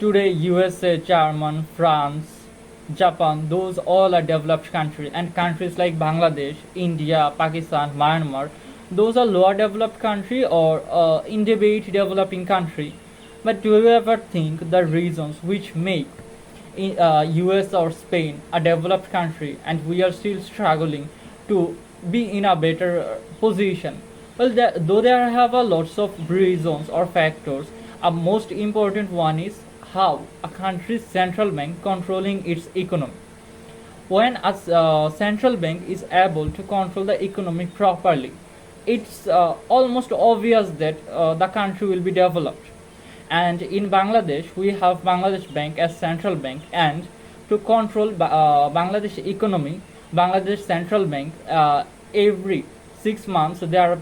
Today, USA, German, France, Japan, those all are developed countries, and countries like Bangladesh, India, Pakistan, Myanmar, those are lower developed country or in debate developing country. But do you ever think the reasons which make US or Spain a developed country and we are still struggling to be in a better position? Well, though there have a lots of reasons or factors, a most important one is how a country's central bank controlling its economy. When a central bank is able to control the economy properly, it's almost obvious that the country will be developed. And in Bangladesh, we have Bangladesh Bank as central bank, and to control Bangladesh economy, Bangladesh Central Bank every 6 months they are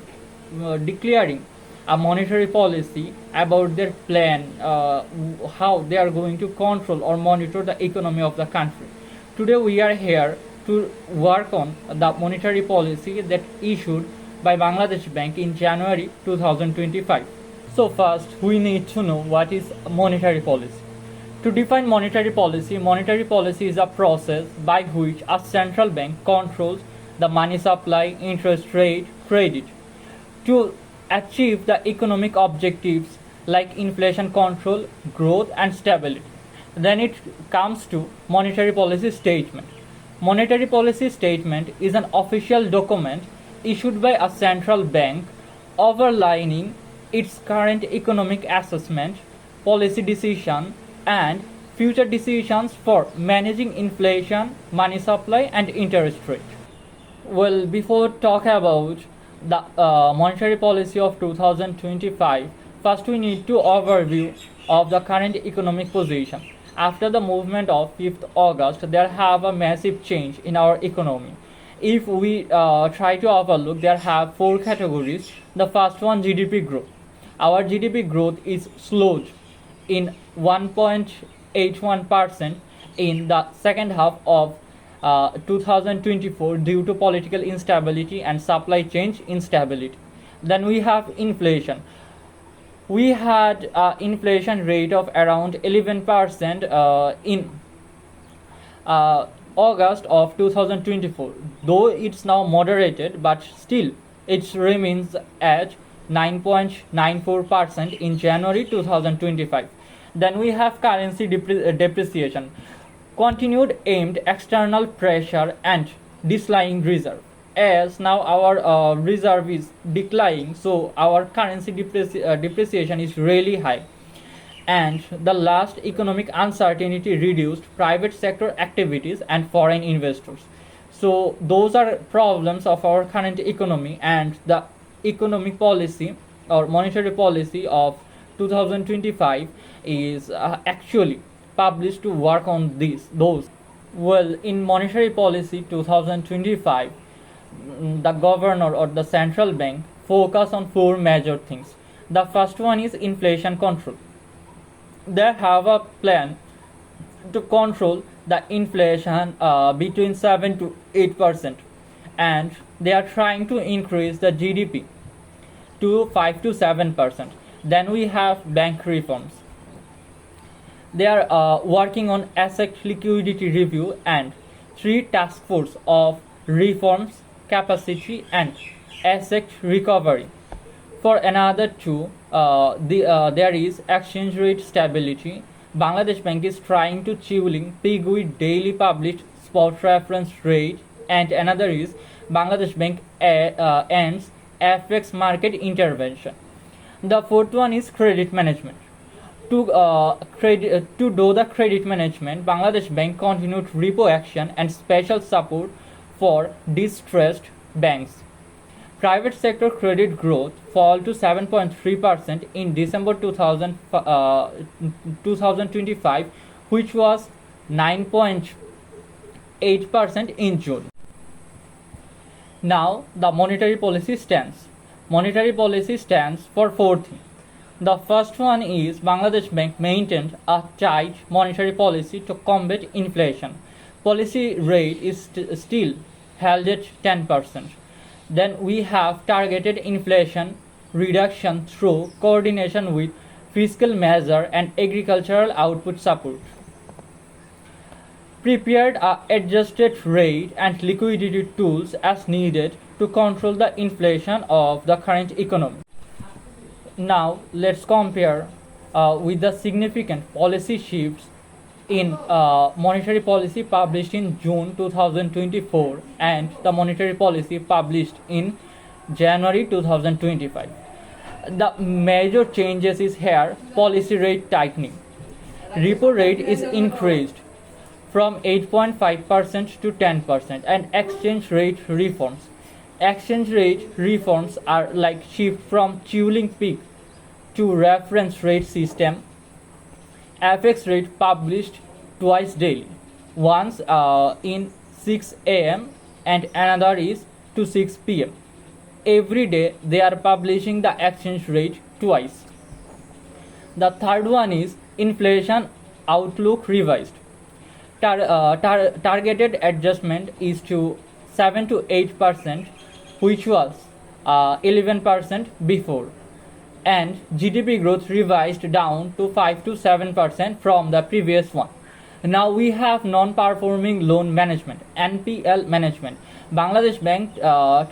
declaring a monetary policy about their plan, how they are going to control or monitor the economy of the country. Today we are here to work on the monetary policy that issued by Bangladesh Bank in January 2025. So first we need to know what is monetary policy. To define monetary policy is a process by which a central bank controls the money supply, interest rate, credit to achieve the economic objectives like inflation control, growth and stability. Then it comes to monetary policy statement. Monetary policy statement is an official document issued by a central bank overlining its current economic assessment, policy decision and future decisions for managing inflation, money supply and interest rate. Well, before talk about the monetary policy of 2025, first we need to overview of the current economic position. After the movement of 5th August, there have a massive change in our economy. If we try to overlook, there have 4 categories. The first one, GDP growth. Our GDP growth is slowed in 1.81% in the second half of 2024 due to political instability and supply chain instability. Then we have inflation. We had inflation rate of around 11% in August of 2024. Though it's now moderated, but still it remains at 9.94% in January 2025. Then we have currency depreciation, continued aimed external pressure and declining reserve. As now our reserve is declining, so our currency depreciation is really high. And the last, economic uncertainty reduced private sector activities and foreign investors. So those are problems of our current economy, and the economic policy or monetary policy of 2025 is actually published to work on those. Well, in monetary policy 2025, the governor or the central bank focus on 4 major things. The first one is inflation control. They have a plan to control the inflation between 7 to 8%, and they are trying to increase the GDP to 5 to 7%. Then we have bank reforms. They are working on asset liquidity review and 3 task force of reforms, capacity and asset recovery. For another 2, there is exchange rate stability. Bangladesh Bank is trying to chilling peg with daily published spot reference rate, and another is Bangladesh Bank ends FX market intervention. The 4th one is credit management. To do the credit management, Bangladesh Bank continued repo action and special support for distressed banks. Private sector credit growth fell to 7.3% in December 2025, which was 9.8% in June. Now the monetary policy stance. Monetary policy stands for 4 things. The first one is Bangladesh Bank maintained a tight monetary policy to combat inflation. Policy rate is still held at 10%. Then we have targeted inflation reduction through coordination with fiscal measure, and agricultural output support. Prepared adjusted rate and liquidity tools as needed to control the inflation of the current economy. Now let's compare with the significant policy shifts in monetary policy published in June 2024 and the monetary policy published in January 2025. The major changes is here: policy rate tightening. Repo rate is increased from 8.5% to 10%, and exchange rate reforms. Exchange rate reforms are like shift from ceiling peak to reference rate system. FX rate published twice daily, once in 6 a.m. and another is to 6 p.m. Every day they are publishing the exchange rate twice. The third one is inflation outlook revised. Targeted adjustment is to 7 to 8%, which was 11% before, and GDP growth revised down to 5 to 7% from the previous one. Now we have non-performing loan management, NPL management. Bangladesh Bank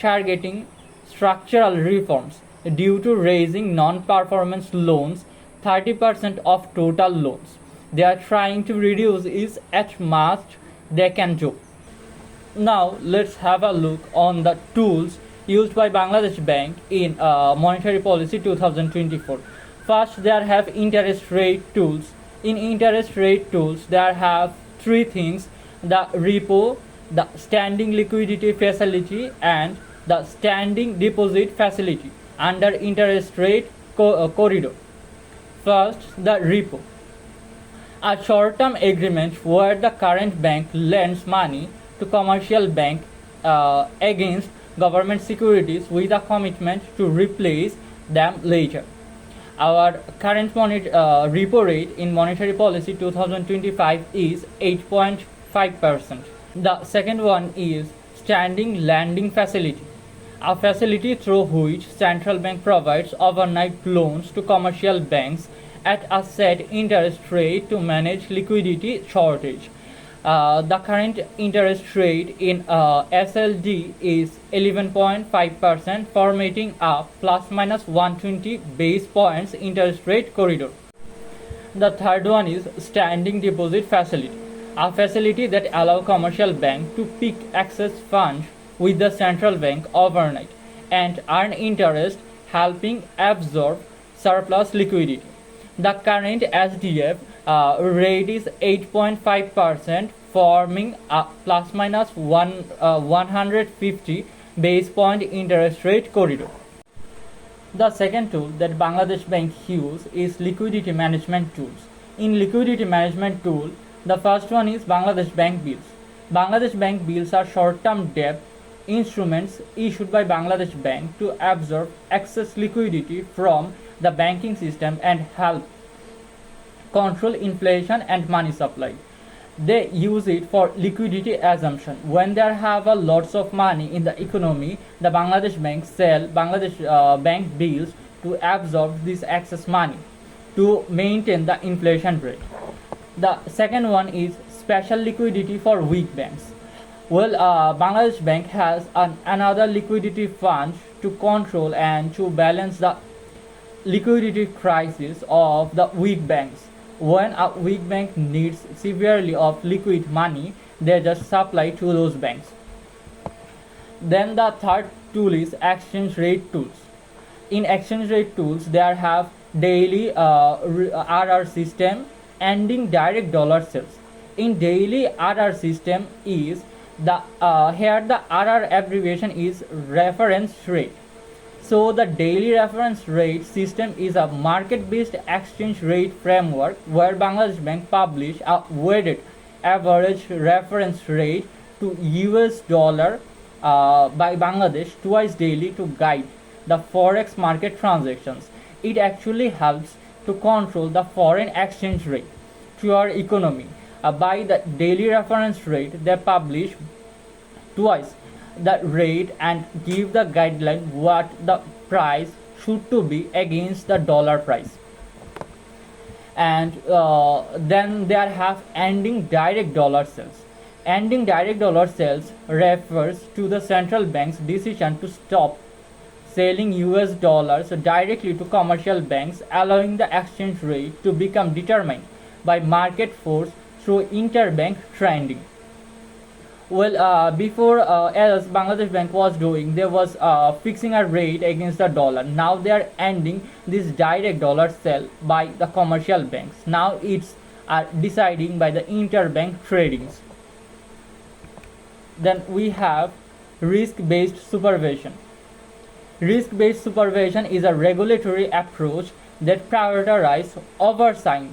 targeting structural reforms due to raising non-performance loans 30% of total loans. They are trying to reduce is at much they can do. Now let's have a look on the tools used by Bangladesh Bank in monetary policy 2024. First, there have interest rate tools. In interest rate tools, there have three things: the repo, the standing liquidity facility, and the standing deposit facility under interest rate corridor. First, the repo, a short-term agreement where the current bank lends money to commercial bank against government securities with a commitment to replace them later. Our current repo rate in monetary policy 2025 is 8.5%. The second one is standing lending facility, a facility through which central bank provides overnight loans to commercial banks at a set interest rate to manage liquidity shortage. The current interest rate in SLD is 11.5%, formatting a plus minus 120 base points interest rate corridor. The third one is standing deposit facility, a facility that allows commercial bank to pick excess funds with the central bank overnight and earn interest, helping absorb surplus liquidity. The current SDF rate is 8.5%, forming a plus minus 150 base point interest rate corridor. The second tool that Bangladesh Bank uses is liquidity management tools. In liquidity management tool, the first one is Bangladesh Bank bills. Bangladesh Bank bills are short-term debt instruments issued by Bangladesh Bank to absorb excess liquidity from the banking system and help control inflation and money supply. They use it for liquidity assumption. When there have a lots of money in the economy, the Bangladesh Bank sell Bangladesh Bank bills to absorb this excess money to maintain the inflation rate. The second one is special liquidity for weak banks. Well, Bangladesh Bank has another liquidity fund to control and to balance the liquidity crisis of the weak banks. When a weak bank needs severely of liquid money, they just supply to those banks. Then the third tool is exchange rate tools. In exchange rate tools, there have daily RR system ending direct dollar sales. In daily RR system is the here the RR abbreviation is reference rate. So the daily reference rate system is a market-based exchange rate framework where Bangladesh Bank publish a weighted average reference rate to US dollar by Bangladesh twice daily to guide the forex market transactions. It actually helps to control the foreign exchange rate to our economy. By the daily reference rate, they publish twice the rate and give the guideline what the price should to be against the dollar price. And then there have ending direct dollar sales. Ending direct dollar sales refers to the central bank's decision to stop selling US dollars directly to commercial banks, allowing the exchange rate to become determined by market force through interbank trading. Well, before, as Bangladesh Bank was doing, there was fixing a rate against the dollar. Now they are ending this direct dollar sell by the commercial banks. Now it's deciding by the interbank tradings. Then we have risk-based supervision. Risk-based supervision is a regulatory approach that prioritizes oversight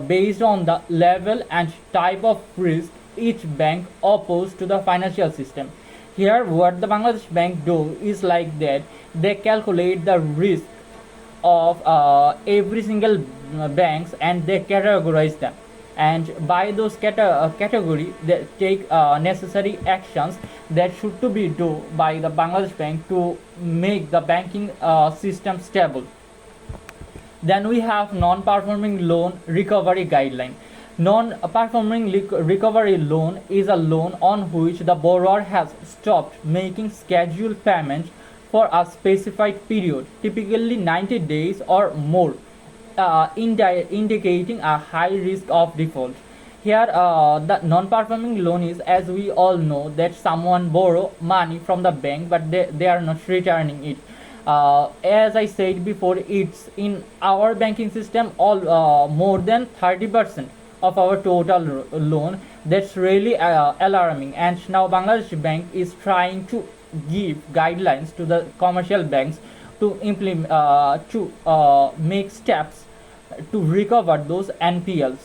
based on the level and type of risk each bank oppose to the financial system. Here, what the Bangladesh Bank do is like that they calculate the risk of every single banks and they categorize them, and by those category they take necessary actions that should to be do by the Bangladesh Bank to make the banking system stable. Then we have non-performing loan recovery guideline. Non-performing recovery loan is a loan on which the borrower has stopped making scheduled payments for a specified period, typically 90 days or more, indicating a high risk of default. Here, the non-performing loan is, as we all know, that someone borrow money from the bank but they are not returning it. As I said before, it's in our banking system all more than 30% of our total loan. That's really alarming, and now Bangladesh Bank is trying to give guidelines to the commercial banks to implement to make steps to recover those NPLs.